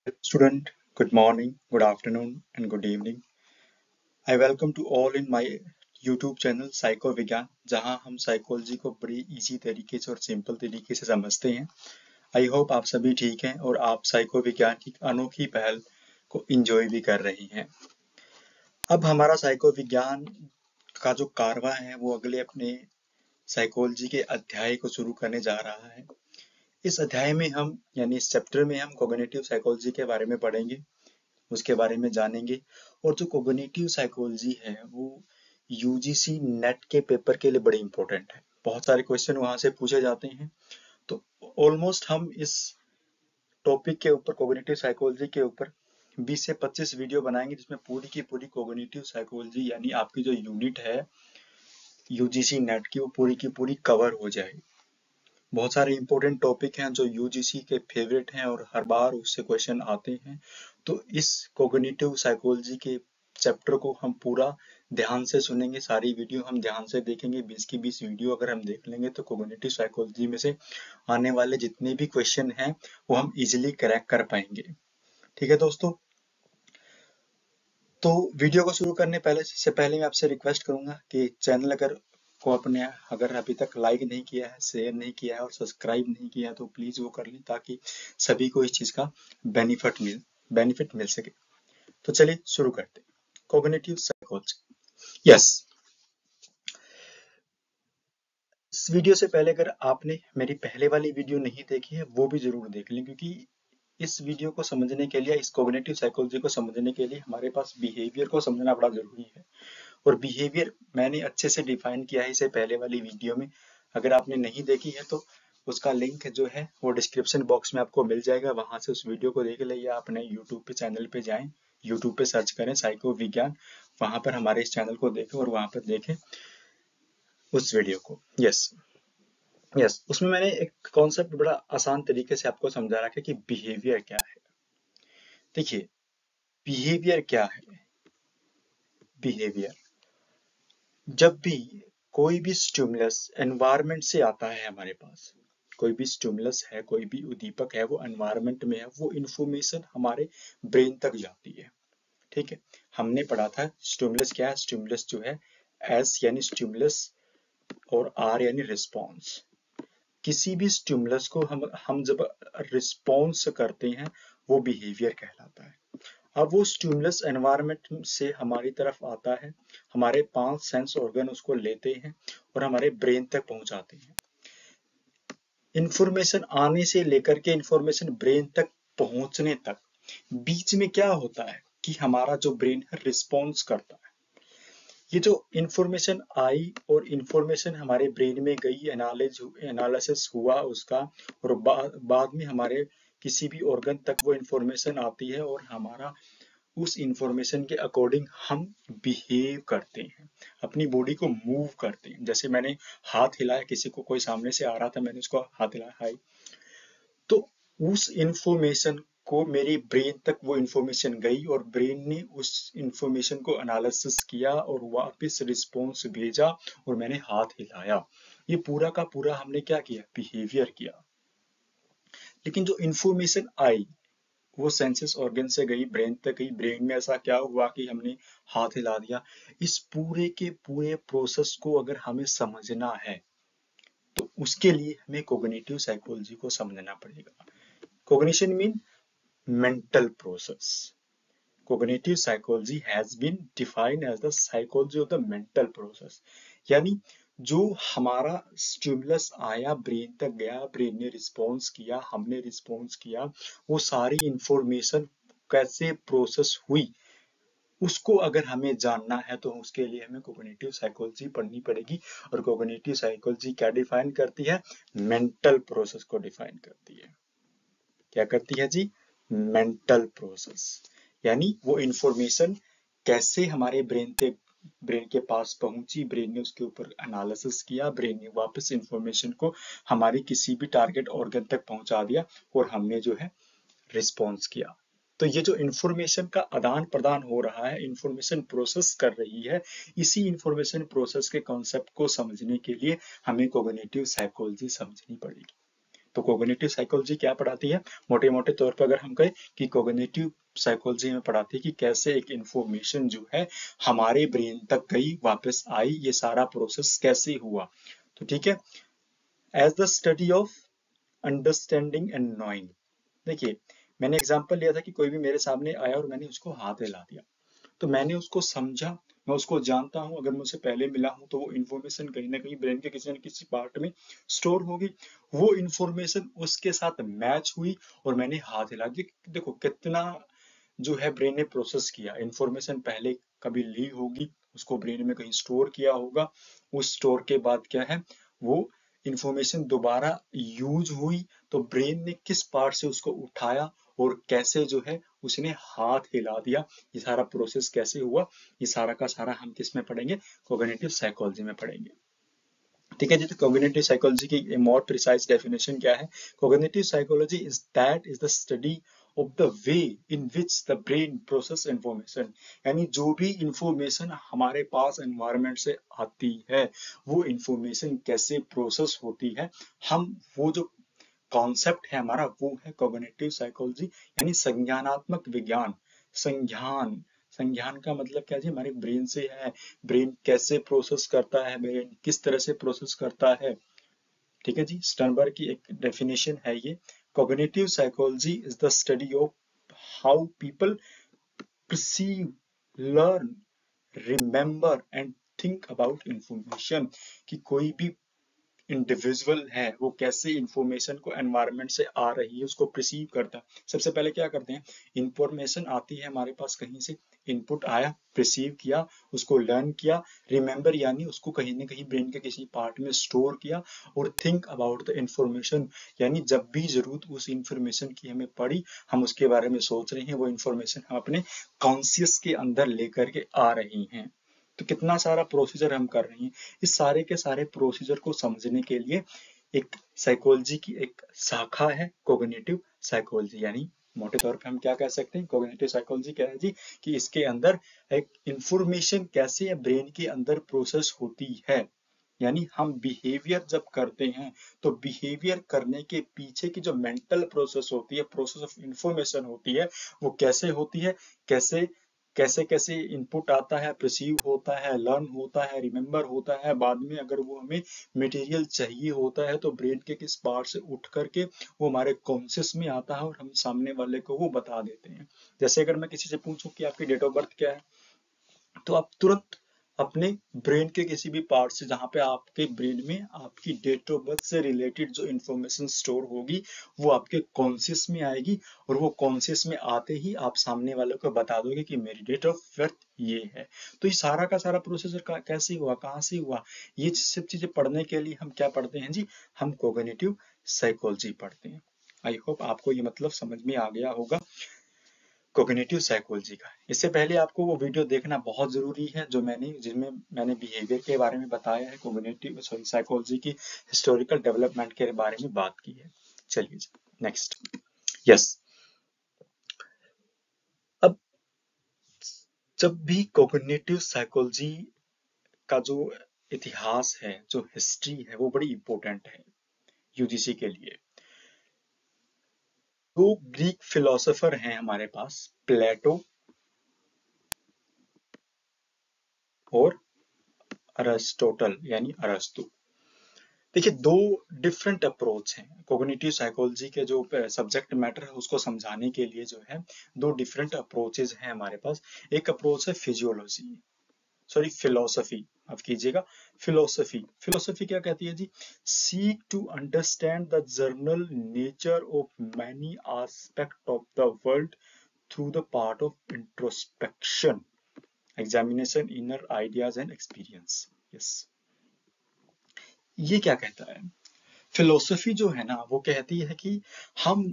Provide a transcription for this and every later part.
Student, good morning, good afternoon, and good evening. I welcome to all in my YouTube channel psycho विज्ञान जहां हम psychology को बड़ी easy तरीके से और सिंपल तरीके से समझते हैं। आई होप आप सभी ठीक हैं और आप साइको विज्ञान की अनोखी पहल को एंजॉय भी कर रही हैं। अब हमारा साइको विज्ञान का जो कारवां है वो अगले अपने साइकोलॉजी के अध्याय को शुरू करने जा रहा है। इस अध्याय में हम यानी इस चैप्टर में हम कॉग्निटिव साइकोलॉजी के बारे में पढ़ेंगे, उसके बारे में जानेंगे। और जो कॉग्निटिव साइकोलॉजी है वो यूजीसी नेट के पेपर के लिए बड़ी इंपॉर्टेंट है। बहुत सारे क्वेश्चन वहां से पूछे जाते हैं। तो ऑलमोस्ट हम इस टॉपिक के ऊपर कॉग्निटिव साइकोलॉजी के ऊपर 20 से 25 वीडियो बनाएंगे जिसमें पूरी की पूरी कॉग्निटिव साइकोलॉजी यानी आपकी जो यूनिट है यूजीसी नेट की वो पूरी की पूरी कवर हो जाएगी। बहुत सारे इंपॉर्टेंट टॉपिक हैं जो यूजीसी के फेवरेट हैं और हर बार उससे क्वेश्चन आते हैं। तो इस कॉग्निटिव साइकोलॉजी के चैप्टर को हम पूरा ध्यान से सुनेंगे, सारी वीडियो हम ध्यान से देखेंगे। 20 की 20 वीडियो अगर हम देख लेंगे तो कॉग्निटिव साइकोलॉजी में से आने वाले जितने भी क्वेश्चन हैं वो हम इजिली क्रैक कर पाएंगे। ठीक है दोस्तों, तो वीडियो को शुरू करने से पहले मैं आपसे रिक्वेस्ट करूंगा कि चैनल अगर अभी तक लाइक नहीं किया है, शेयर नहीं किया है और सब्सक्राइब नहीं किया है तो प्लीज वो कर लें ताकि सभी को इस चीज का बेनिफिट मिल सके। तो चलिए शुरू करते हैं कॉग्निटिव साइकोलॉजी। यस, इस वीडियो से पहले अगर आपने मेरी पहले वाली वीडियो नहीं देखी है वो भी जरूर देख लें, क्योंकि इस वीडियो को समझने के लिए, इस कॉग्निटिव साइकोलॉजी को समझने के लिए हमारे पास बिहेवियर को समझना बड़ा जरूरी है। और बिहेवियर मैंने अच्छे से डिफाइन किया है इसे पहले वाली वीडियो में। अगर आपने नहीं देखी है तो उसका लिंक जो है वो डिस्क्रिप्शन बॉक्स में आपको मिल जाएगा, वहां से उस वीडियो को देख ले या अपने यूट्यूब पे चैनल पे जाएं, यूट्यूब पे सर्च करें साइको विज्ञान, वहां पर हमारे इस चैनल को देखें और वहां पर देखें उस वीडियो को। यस यस, उसमें मैंने एक कॉन्सेप्ट बड़ा आसान तरीके से आपको समझा रखा है कि बिहेवियर क्या है। देखिए, बिहेवियर क्या है। बिहेवियर, जब भी कोई भी स्टिमुलस एनवायरनमेंट से आता है हमारे पास, कोई भी स्टिमुलस है, कोई भी उद्दीपक है, वो एनवायरनमेंट में है, वो इंफॉर्मेशन हमारे ब्रेन तक जाती है। ठीक है, हमने पढ़ा था स्टिमुलस क्या है। स्टिमुलस जो है एस यानी स्टिमुलस और आर यानी रिस्पॉन्स। किसी भी स्टिमुलस को हम जब रिस्पॉन्स करते हैं वो बिहेवियर कहलाता है। अब वो स्टिमुलस एनवायरनमेंट से हमारी तरफ आता है, हमारे 5 सेंस ऑर्गन उसको लेते हैं और हमारे ब्रेन तक पहुंचाते हैं। इंफॉर्मेशन आने से लेकर के इंफॉर्मेशन ब्रेन तक पहुंचने तक बीच में क्या होता है कि हमारा जो ब्रेन है रिस्पॉन्स करता है। ये जो इंफॉर्मेशन आई और इंफॉर्मेशन हमारे ब्रेन में गई, एनालिसिस हुआ उसका, और बाद में हमारे किसी भी ऑर्गन तक वो इंफॉर्मेशन आती है और हमारा उस इंफॉर्मेशन के अकॉर्डिंग हम बिहेव करते हैं, अपनी बॉडी को मूव करते हैं। जैसे मैंने हाथ हिलाया, किसी को कोई सामने से आ रहा था, मैंने उसको हाथ हिलाया हाय, तो उस इंफॉर्मेशन को मेरी ब्रेन तक वो इंफॉर्मेशन गई और ब्रेन ने उस इंफॉर्मेशन को एनालिसिस किया और वापस रिस्पॉन्स भेजा और मैंने हाथ हिलाया। ये पूरा का पूरा हमने क्या किया, बिहेवियर किया। लेकिन जो इंफॉर्मेशन आई वो सेंसस ऑर्गन से गई, ब्रेन तक गई, ब्रेन में ऐसा क्या हुआ कि हमने हाथ हिला दिया। इस पूरे के पूरे प्रोसेस को अगर हमें समझना है तो उसके लिए हमें कॉग्निटिव साइकोलॉजी को समझना पड़ेगा। Cognition mean mental process. Cognitive psychology has been defined as the psychology of the mental process. यानी जो हमारा स्टिमुलस आया, ब्रेन तक गया, ब्रेन ने रिस्पॉन्स किया, हमने रिस्पॉन्स किया, वो सारी इंफॉर्मेशन कैसे प्रोसेस हुई उसको अगर हमें जानना है तो उसके लिए हमें कॉग्निटिव साइकोलॉजी पढ़नी पड़ेगी। और कॉग्निटिव साइकोलॉजी क्या डिफाइन करती है, मेंटल प्रोसेस को डिफाइन करती है। क्या करती है जी, मेंटल प्रोसेस, यानी वो इंफॉर्मेशन कैसे हमारे ब्रेन के पास पहुंची, ब्रेन ने उसके ऊपर एनालिसिस किया, ब्रेन ने वापस इंफॉर्मेशन को हमारी किसी भी टारगेट ऑर्गन तक पहुंचा दिया और हमने जो है रिस्पॉन्स किया। तो ये जो इंफॉर्मेशन का आदान प्रदान हो रहा है, इंफॉर्मेशन प्रोसेस कर रही है, इसी इंफॉर्मेशन प्रोसेस के कॉन्सेप्ट को समझने के लिए हमें कॉग्निटिव साइकोलॉजी समझनी पड़ेगी। तो कोग्निटिव साइकोलॉजी क्या पढ़ाती है? मोटे मोटे तौर पर अगर हम कहें कि कोग्निटिव साइकोलॉजी में पढ़ाती है कि कैसे एक इंफॉर्मेशन जो है हमारे ब्रेन तक गई, वापस आई, ये सारा प्रोसेस कैसे हुआ। तो ठीक है, as the study of understanding and knowing. देखिए, मैंने एग्जांपल लिया था कि कोई भी मेरे सामने आया और मैंने उसको हाथ हिला दिया, तो मैंने उसको समझा, मैं उसको जानता हूं, अगर मैं उससे पहले मिला हूं तो वो इन्फॉर्मेशन कहीं ना कहीं ब्रेन के किसी न किसी पार्ट में स्टोर होगी, वो इन्फॉर्मेशन उसके साथ मैच हुई और मैंने हाथ हिला दिया। देखो कितना जो है ब्रेन ने प्रोसेस किया, इन्फॉर्मेशन पहले कभी ली होगी, उसको ब्रेन में कहीं स्टोर किया होगा, उस स्टोर के बाद क्या है, वो इंफॉर्मेशन दोबारा यूज हुई, तो ब्रेन ने किस पार्ट से उसको उठाया और कैसे जो है उसने हाथ हिला दिया, ये सारा प्रोसेस कैसे हुआ, ये सारा का सारा हम किस में पढ़ेंगे? कोग्निटिव साइकोलॉजी में पढ़ेंगे। ठीक है जी, तो कोग्निटिव साइकोलॉजी की मोर प्रिसाइज डेफिनेशन क्या है? Cognitive psychology is the study of the way in which the brain process information. यानी जो भी इंफॉर्मेशन हमारे पास एनवायरनमेंट से आती है, वो इंफॉर्मेशन कैसे प्रोसेस होती है, हम वो जो कॉन्सेप्ट है हमारा, वो है कोग्निटिव साइकोलॉजी, यानी संज्ञानात्मक विज्ञान। संज्ञान, संज्ञान का मतलब क्या जी? हमारे ब्रेन से है, ब्रेन कैसे प्रोसेस करता है, ब्रेन किस तरह से प्रोसेस करता है। ठीक है जी, स्टर्नबर्ग की एक डेफिनेशन है ये, cognitive psychology is the study of how people perceive, learn, remember and think about information। कि कोई भी इंडिविजुअल है वो कैसे इंफॉर्मेशन को एनवायरनमेंट से आ रही है उसको प्रिसीव करता है। सबसे पहले क्या करते हैं, इंफॉर्मेशन आती है हमारे पास कहीं से, इनपुट आया, प्रिसीव किया, उसको लर्न किया, रिमेंबर यानी उसको कहीं ना कहीं ब्रेन के किसी पार्ट में स्टोर किया, और थिंक अबाउट द इंफॉर्मेशन, यानी जब भी जरूरत उस इंफॉर्मेशन की हमें पड़ी, हम उसके बारे में सोच रहे हैं, वो इंफॉर्मेशन हम अपने कॉन्शियस के अंदर लेकर के आ रही हैं। तो कितना सारा प्रोसीजर हम कर रहे हैं। इस सारे के सारे प्रोसीजर को समझने के लिए एक साइकोलॉजी की एक शाखा है कोग्निटिव साइकोलॉजी। यानी मोटे तौर पे हम क्या कह सकते हैं, कोग्निटिव साइकोलॉजी क्या है जी? कि इसके अंदर एक इंफॉर्मेशन कैसे ब्रेन के अंदर प्रोसेस होती है, यानी हम बिहेवियर जब करते हैं तो बिहेवियर करने के पीछे की जो मेंटल प्रोसेस होती है, प्रोसेस ऑफ इंफॉर्मेशन होती है, वो कैसे होती है, कैसे कैसे कैसे इनपुट आता है, प्रिसीव होता है, लर्न होता है, रिमेंबर होता है, बाद में अगर वो हमें मटेरियल चाहिए होता है तो ब्रेन के किस पार्ट से उठ करके वो हमारे कॉन्शियस में आता है और हम सामने वाले को वो बता देते हैं। जैसे अगर मैं किसी से पूछूं कि आपकी डेट ऑफ बर्थ क्या है, तो आप तुरंत अपने ब्रेन के किसी भी पार्ट से, जहां पे आपके ब्रेन में आपकी डेट ऑफ बर्थ से रिलेटेड जो इंफॉर्मेशन स्टोर होगी वो आपके कॉन्शियस में आएगी, और वो कॉन्शियस में आते ही आप सामने वाले को बता दोगे कि मेरी डेट ऑफ बर्थ ये है। तो ये सारा का सारा प्रोसेसर कैसे हुआ, कहाँ से हुआ, ये सब चीजें पढ़ने के लिए हम क्या पढ़ते हैं जी? हम कोग्निटिव साइकोलॉजी पढ़ते हैं। आई होप आपको ये मतलब समझ में आ गया होगा कोग्निटिव साइकोलॉजी का। इससे पहले आपको वो वीडियो देखना बहुत जरूरी है जो जिसमें मैंने बिहेवियर के बारे में बताया है, कोग्निटिव साइकोलॉजी की हिस्टोरिकल डेवलपमेंट के बारे में बात की है। चलिए नेक्स्ट। यस, अब जब भी कोग्निटिव साइकोलॉजी का जो इतिहास है, जो हिस्ट्री है, वो बड़ी इंपॉर्टेंट है यूजीसी के लिए। दो ग्रीक फिलोसोफर हैं हमारे पास, प्लेटो और अरिस्टोटल यानी अरस्तु। देखिए, दो डिफरेंट अप्रोच हैं कोग्निटिव साइकोलॉजी के, जो सब्जेक्ट मैटर है उसको समझाने के लिए जो है दो डिफरेंट अप्रोचेज हैं हमारे पास। एक अप्रोच है फिजियोलॉजी, सॉरी फिलोसफी, माफ कीजिएगा, फिलोसफी। फिलोसफी क्या कहती है जी? Seek to understand the general nature of many aspect of the world through the part of introspection, examination, inner ideas and experience. Yes, ये क्या कहता है? फिलोसफी जो है ना, वो कहती है कि हम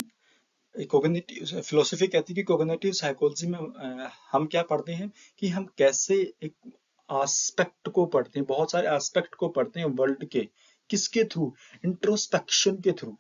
कोग्निटिव फिलोसफी कहती है कि कोग्निटिव साइकोलॉजी में हम क्या पढ़ते हैं कि हम कैसे एक एस्पेक्ट को पढ़ते हैं, बहुत सारे एस्पेक्ट को पढ़ते हैं वर्ल्ड के। किसके थ्रू? इंट्रोस्पेक्शन के थ्रू।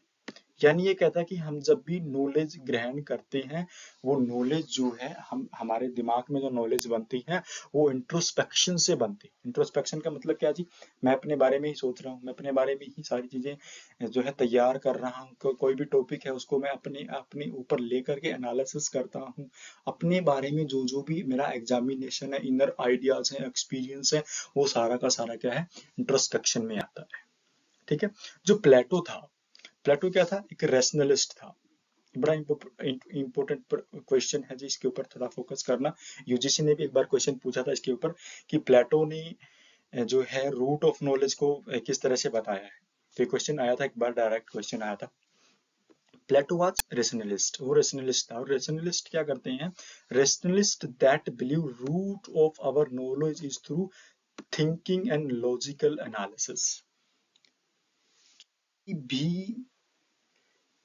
यानी ये कहता है कि हम जब भी नॉलेज ग्रहण करते हैं, वो नॉलेज जो है हम हमारे दिमाग में जो नॉलेज बनती है वो इंट्रोस्पेक्शन से बनती है। इंट्रोस्पेक्शन का मतलब क्या जी, मैं अपने बारे में ही सोच रहा हूँ, मैं अपने बारे में ही सारी चीजें जो है तैयार कर रहा हूँ। कोई भी टॉपिक है उसको मैं अपने अपने ऊपर लेकर के एनालिसिस करता हूँ। अपने बारे में जो जो भी मेरा एग्जामिनेशन है, इनर आइडियाज है, एक्सपीरियंस है, वो सारा का सारा क्या है, इंट्रोस्पेक्शन में आता है। ठीक है। जो प्लेटो था, प्लेटो क्या था, एक रेशनलिस्ट था। बड़ा इंपॉर्टेंट क्वेश्चन है जी, इसके ऊपर थोड़ा फोकस करना। यूजीसी ने भी एक बार क्वेश्चन पूछा था इसके ऊपर कि प्लेटो ने जो है रूट ऑफ नॉलेज को किस तरह से बताया है। तो ये क्वेश्चन आया था एक बार, डायरेक्ट क्वेश्चन आया था। प्लेटो वाज रेशनलिस्ट, वो रेशनलिस्ट था। और रेशनलिस्ट क्या करते हैं, rationalist that believe root of our knowledge is through thinking and logical analysis. भी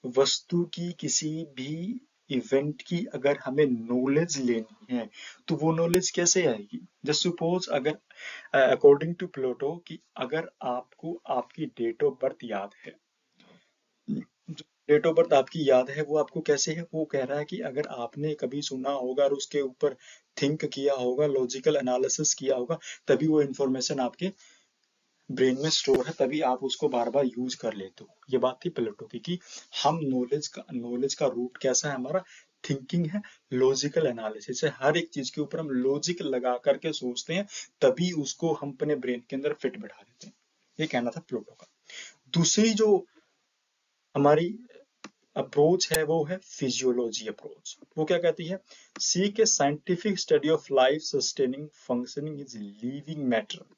वस्तु की, किसी भी इवेंट की अगर हमें नॉलेज लेनी है तो वो नॉलेज कैसे आएगी। जस्ट सपोज अगर अकॉर्डिंग टू प्लेटो कि अगर आपको आपकी डेट ऑफ बर्थ याद है, जो डेट ऑफ बर्थ आपकी याद है वो आपको कैसे है, वो कह रहा है कि अगर आपने कभी सुना होगा और उसके ऊपर थिंक किया होगा, लॉजिकल एनालिसिस किया होगा, तभी वो इंफॉर्मेशन आपके ब्रेन में स्टोर है, तभी आप उसको बार बार यूज कर लेते हो। ये बात थी प्लेटो की कि हम नॉलेज का रूट कैसा है हमारा, थिंकिंग है, लॉजिकल एनालिसिस है। हर एक चीज के ऊपर हम लॉजिक लगा करके सोचते हैं, तभी उसको हम अपने ब्रेन के अंदर फिट बैठा देते हैं। ये कहना था प्लेटो का। दूसरी जो हमारी अप्रोच है वो है फिजियोलॉजी अप्रोच। वो क्या कहती है, seek A scientific study of life sustaining functioning is living matter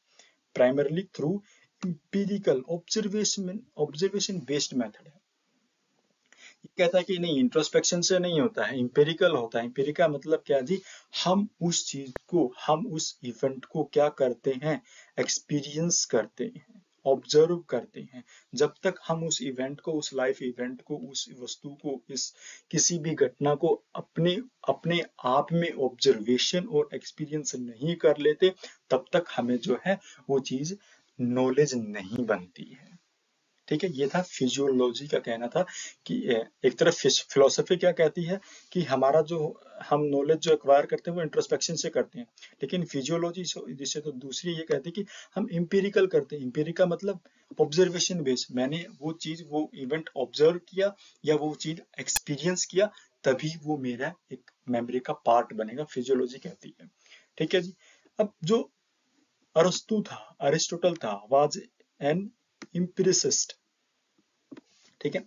primarily through empirical observation based method है। ये कहता है कि नहीं, इंट्रोस्पेक्शन से नहीं होता है, इंपेरिकल होता है। इंपेरिकल मतलब क्या जी, हम उस चीज को, हम उस इवेंट को क्या करते हैं, एक्सपीरियंस करते हैं, ऑब्जर्व करते हैं। जब तक हम उस इवेंट को, उस लाइफ इवेंट को, उस वस्तु को, इस किसी भी घटना को अपने अपने आप में ऑब्जर्वेशन और एक्सपीरियंस नहीं कर लेते, तब तक हमें जो है वो चीज नॉलेज नहीं बनती है। ठीक है। ये था फिजियोलॉजी का कहना था कि एक तरफ फिलोसफी क्या कहती है कि हमारा जो हम नॉलेज जो एक्वायर करते हैं वो इंट्रोस्पेक्शन से करते हैं, लेकिन फिजियोलॉजी जिसे तो दूसरी ये कहती है कि हम इंपेरिकल करते हैं। इंपेरिका मतलब ऑब्जर्वेशन बेस्ड, मैंने वो चीज, वो इवेंट ऑब्जर्व किया या वो चीज एक्सपीरियंस किया, तभी वो मेरा एक मेमोरी का पार्ट बनेगा, फिजियोलॉजी कहती है। ठीक है जी। अब जो अरस्तु था, अरिस्टोटल था, वाज एन empiricist। ठीक है।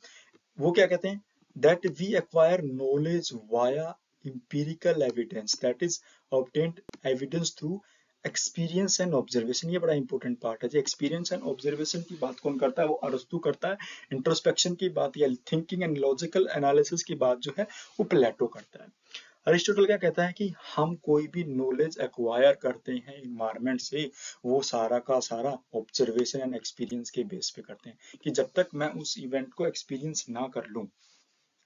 वो क्या कहते हैं, that we acquire knowledge via empirical evidence, that is obtained evidence through experience and observation. ये बड़ा इंपॉर्टेंट पार्ट है जी। एक्सपीरियंस एंड ऑब्जर्वेशन की बात कौन करता है, वो अरस्तु करता है। इंट्रोस्पेक्शन की बात या थिंकिंग एंड लॉजिकल एनालिसिस की बात जो है वो प्लेटो करता है। अरिस्टोटल क्या कहता है कि हम कोई भी नॉलेज एक्वायर करते हैं इन्वायरमेंट से, वो सारा का सारा ऑब्जर्वेशन एंड एक्सपीरियंस के बेस पे करते हैं। कि जब तक मैं उस इवेंट को एक्सपीरियंस ना कर लूं,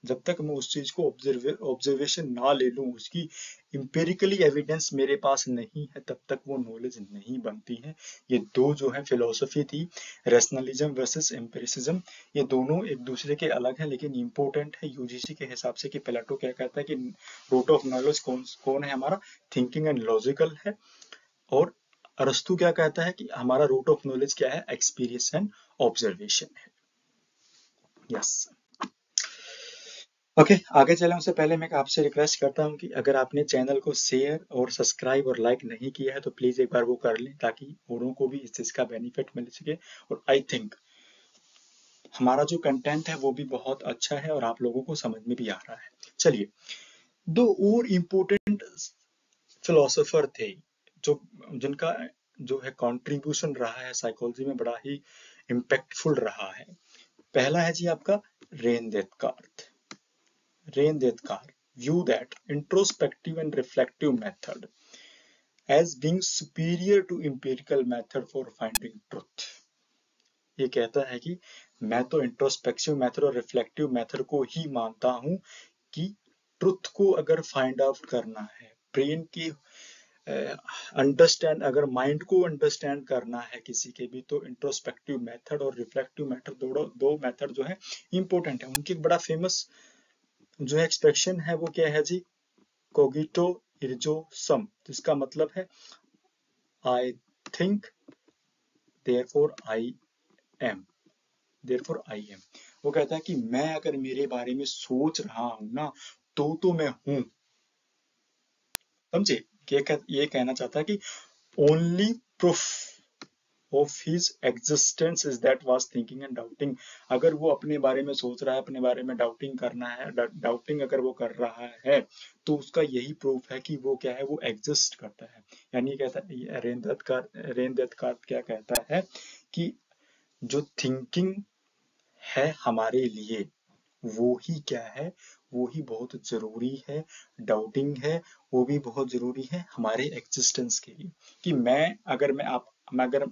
जब तक मैं उस चीज को ऑब्जर्वेशन ना ले लूं, उसकी इंपेरिकली एविडेंस मेरे पास नहीं है, तब तक वो नॉलेज नहीं बनती है। ये दो जो है फिलोसफी थी, रेशनलिज्म वर्सेस एम्पिरिसिज्म, ये दोनों एक दूसरे के अलग हैं लेकिन इंपॉर्टेंट है यूजीसी के हिसाब से। कि प्लेटो क्या कहता है कि रूट ऑफ नॉलेज कौन कौन है हमारा, थिंकिंग एंड लॉजिकल है। और अरस्तु क्या कहता है कि हमारा रूट ऑफ नॉलेज क्या है, एक्सपीरियंस एंड ऑब्जर्वेशन है। यस। ओके, आगे चलें उससे पहले मैं आपसे रिक्वेस्ट करता हूं कि अगर आपने चैनल को शेयर और सब्सक्राइब और लाइक नहीं किया है तो प्लीज एक बार वो कर लें, ताकि औरों को भी इस चीज का बेनिफिट मिल सके। और आई थिंक हमारा जो कंटेंट है वो भी बहुत अच्छा है और आप लोगों को समझ में भी आ रहा है। चलिए, दो और इम्पोर्टेंट फिलोसोफर थे जो जिनका जो है कंट्रीब्यूशन रहा है साइकोलॉजी में, बड़ा ही इम्पैक्टफुल रहा है। पहला है जी आपका rain डेस्कार्ट। Ren Descartes view that introspective and reflective method as being superior to empirical method for finding truth। ये कहता है कि मैं तो इंट्रोस्पेक्टिव मेथड और रिफ्लेक्टिव मेथड को ही मानता हूं कि ट्रुथ को अगर फाइंड आउट करना है, ब्रेन की अंडरस्टैंड, अगर माइंड को अंडरस्टैंड करना है किसी के भी, तो इंट्रोस्पेक्टिव मेथड और रिफ्लेक्टिव मेथड दो मेथड जो है इंपॉर्टेंट है। उनकी एक बड़ा फेमस जो एक्सप्रेशन है वो क्या है जी, कोगिटो इर्जो सम, जिसका मतलब है I think therefore I am, therefore I am. वो कहता है कि मैं अगर मेरे बारे में सोच रहा हूं ना, तो मैं हूं। समझे? ये कहना चाहता है कि only proof of his existence is that was thinking and doubting। अगर वो अपने बारे में सोच रहा है, अपने बारे में डाउटिंग करना है, डाउटिंग अगर वो कर रहा है, तो उसका यही प्रूफ है कि वो क्या है, वो एग्जिस्ट करता है। यानी कहता है रेन दत्तकार क्या कहता है कि जो थिंकिंग है हमारे लिए, वो ही क्या है, वो ही बहुत जरूरी है। डाउटिंग है वो भी बहुत जरूरी है हमारे एग्जिस्टेंस के लिए। कि मैं अगर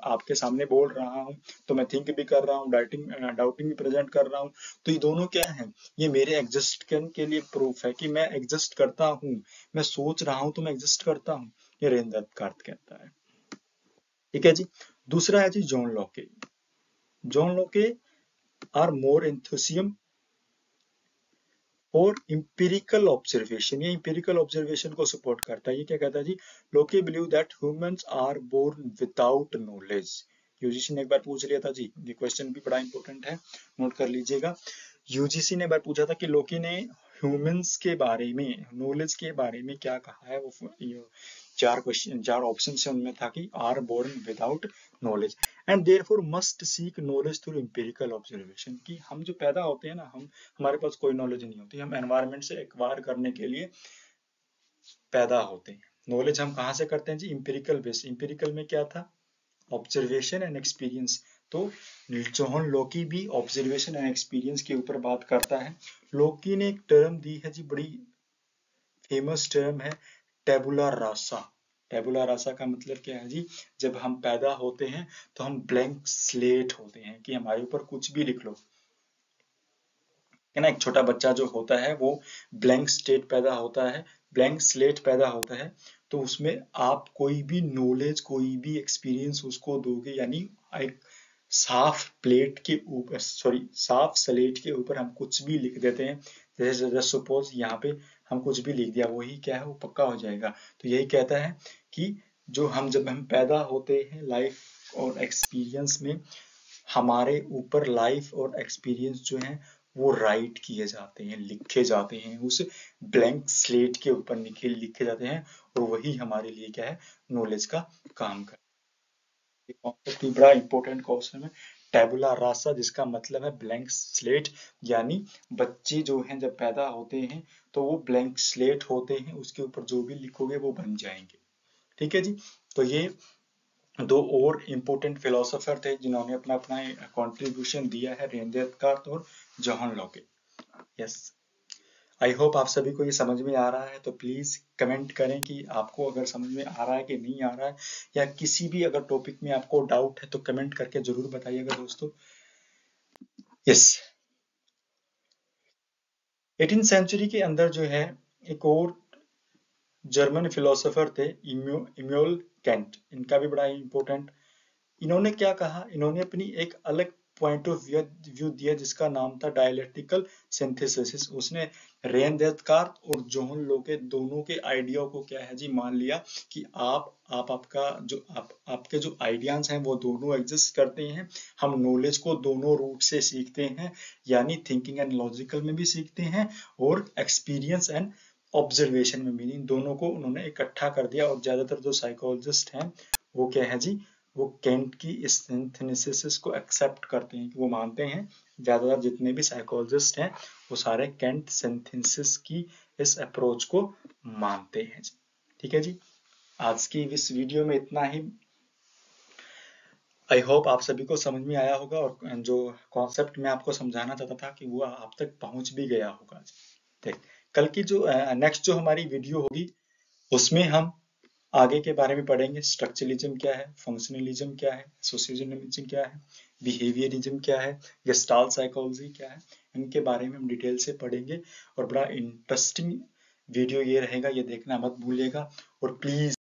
आपके सामने बोल रहा हूँ, तो मैं थिंक भी कर रहा हूँ, डाउटिंग भी प्रेजेंट कर रहा हूँ, तो ये दोनों क्या है, ये मेरे एग्जिस्टेंस के लिए प्रूफ है कि मैं एग्जिस्ट करता हूँ। मैं सोच रहा हूँ तो मैं एग्जिस्ट करता हूँ। ये रेंद्र कार्त कहता है। ठीक है जी। दूसरा है जी John Locke. John Locke are more enthusiasm और इंपिरिकल ऑब्जर्वेशन, ये इंपिरिकल ऑब्जर्वेशन को सपोर्ट करता है। ये क्या कहता है जी, Locke believe that humans are born without knowledge. UGC ने एक बार पूछ लिया था जी, ये क्वेश्चन भी बड़ा इंपॉर्टेंट है, नोट कर लीजिएगा। यूजीसी ने एक बार पूछा था कि लोके ने ह्यूमंस के बारे में, नॉलेज के बारे में क्या कहा है। वो चार ऑप्शन से उनमें था कि are born without knowledge and therefore must seek knowledge through empirical observation. कि हम जो पैदा होते हैं ना, हमारे पास कोई नॉलेज नहीं होती, हम एनवायरनमेंट से एक्वायर करने के लिए पैदा होते हैं। नॉलेज हम कहाँ से करते हैं जी, इंपेरिकल बेस। इंपेरिकल में क्या था, ऑब्जर्वेशन एंड एक्सपीरियंस। तो जॉन लोकी भी ऑब्जर्वेशन एंड एक्सपीरियंस के ऊपर बात करता है। लोकी ने एक टर्म दी है जी, बड़ी फेमस टर्म है, टेबुला रासा। टेबुला रासा का मतलब क्या है जी, जब हम पैदा होते हैं तो हम ब्लैंक स्लेट होते हैं, कि हमारे ऊपर कुछ भी लिख लो, है ना। एक छोटा बच्चा जो होता है वो ब्लैंक स्लेट पैदा होता है, ब्लैंक स्लेट पैदा होता है। तो उसमें आप कोई भी नॉलेज, कोई भी एक्सपीरियंस उसको दोगे, यानी एक साफ प्लेट के ऊपर, सॉरी साफ स्लेट के ऊपर हम कुछ भी लिख देते हैं। जैसे सपोज यहाँ पे हम कुछ भी लिख दिया, वही क्या है, वो पक्का हो जाएगा। तो यही कहता है कि जब हम पैदा होते हैं, लाइफ और एक्सपीरियंस में हमारे ऊपर लाइफ और एक्सपीरियंस जो है वो राइट किए जाते हैं, लिखे जाते हैं, उस ब्लैंक स्लेट के ऊपर लिखे जाते हैं, और वही हमारे लिए क्या है, नॉलेज का काम करते हैं। कॉन्सेप्ट बड़ा इंपॉर्टेंट क्वेश्चन है, टेबुला रासा, जिसका मतलब है ब्लैंक स्लेट। यानी बच्चे जो हैं जब पैदा होते हैं तो वो ब्लैंक स्लेट होते हैं, उसके ऊपर जो भी लिखोगे वो बन जाएंगे। ठीक है जी। तो ये दो और इम्पोर्टेंट फिलोसोफर थे जिन्होंने अपना अपना कंट्रीब्यूशन दिया है, रेन डेस्कार्त और John Locke. Yes, I hope आप सभी को ये समझ में आ रहा है। तो प्लीज कमेंट करें कि आपको अगर समझ में आ रहा है कि नहीं आ रहा है, या किसी भी अगर टॉपिक में आपको डाउट है तो कमेंट करके जरूर बताइएगा दोस्तों। यस, 18वीं सेंचुरी के अंदर जो है एक और जर्मन फिलोसोफर थे, इम्यूल कैंट। इनका भी बड़ा इंपॉर्टेंट, इन्होंने क्या कहा, इन्होंने अपनी एक अलग पॉइंट ऑफ व्यू दिया जिसका नाम था डायलेक्टिकल सिंथेसिस। उसने रेन डेस्कार्त और जॉन लोके दोनों के आइडिया को क्या है जी, मान लिया कि आपके जो आइडियाज हैं वो दोनों एग्जिस्ट करते हैं। हम नॉलेज को दोनों रूट से सीखते हैं, यानी थिंकिंग एंड लॉजिकल में भी सीखते हैं, और एक्सपीरियंस एंड ऑब्जर्वेशन में भी। दोनों को उन्होंने इकट्ठा कर दिया। और ज्यादातर जो साइकोलॉजिस्ट हैं वो क्या है जी, वो केंट की इस सिंथेसिस को एक्सेप्ट करते हैं, कि वो मानते हैं, ज्यादातर जितने भी साइकोलॉजिस्ट हैं वो सारे केंट सिंथेसिस की इस अप्रोच को मानते हैं। ठीक है जी, आज की इस वीडियो में इतना ही। आई होप आप सभी को समझ में आया होगा, और जो कॉन्सेप्ट मैं आपको समझाना चाहता था कि वो आप तक पहुंच भी गया होगा। ठीक, कल की जो नेक्स्ट जो हमारी वीडियो होगी उसमें हम आगे के बारे में पढ़ेंगे। स्ट्रक्चरलिज्म क्या है, फंक्शनलिज्म क्या है, सोशियोलिज्म क्या है, बिहेवियरिज्म क्या है, गेस्टाल्ट साइकोलॉजी क्या है, इनके बारे में हम डिटेल से पढ़ेंगे। और बड़ा इंटरेस्टिंग वीडियो ये रहेगा, ये देखना मत भूलिएगा। और प्लीज